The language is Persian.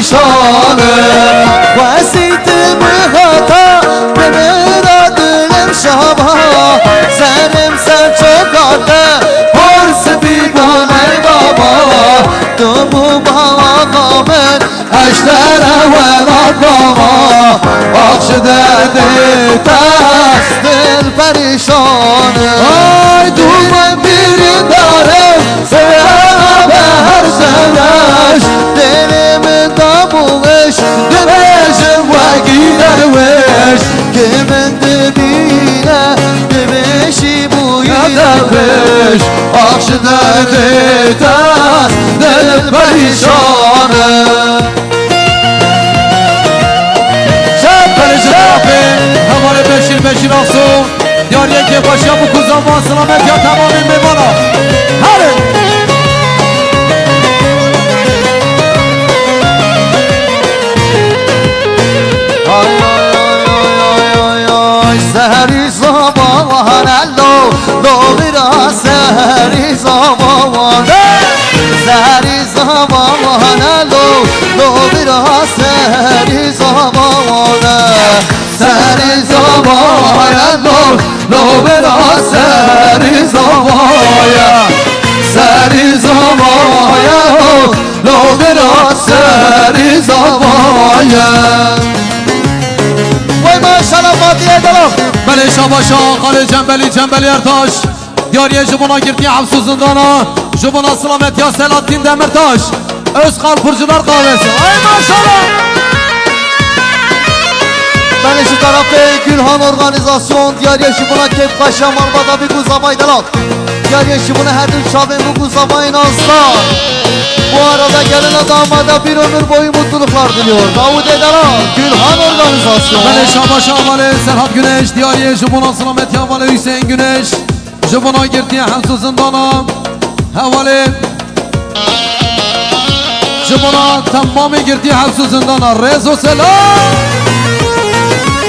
پریشانه وسیت مهاتا بمیرا دلم شما سرم سر چکارده پرس بیگانه بابا دومو بابا من اشتره و بابا آخشده دیتست دل پریشانه آی دومم بیری داره سرم به هر سرش دلم داموش دمش و گیروش که من دبینه دمشی بوی دبش آخشده دیتست دل پریشانه هماره بشیر آسو دیاریه که باشی ابو کوزان با سلامت یا تمام میمانا هره سهری زمان لو برا سهری زمان سهری زمان لو برا سهری زمان سهری زمان لو برا سهری زمان سهری زمان لو برا سهری زمان وای ماشالله فاتیه دلم بله شاباشا خاله جنبلی ارتاش دیاریه جبونا گرتی حبس و زندانا جبونا سلامت یا سلاتین دمرتاش öz kalpurcular kahvesi ay maşallah. Ben şu tarafta Gülhan Organizasyon Diyar yaşımına kep kaşam armada bir kuzamayı delat Diyar yaşımına her gün şabim bu kuzamayın asla Bu arada gelin damada bir ömür boyu mutluluklar diliyor Davud Edelat Gülhan Organizasyon Bele şabaşa vale Serhat Güneş Diyariye Jubuna Selamet ya vale Hüseyin Güneş Jubuna girdiye hemsu zindana Havale Jubuna tamamı girdiye hemsu zindana Rezo selam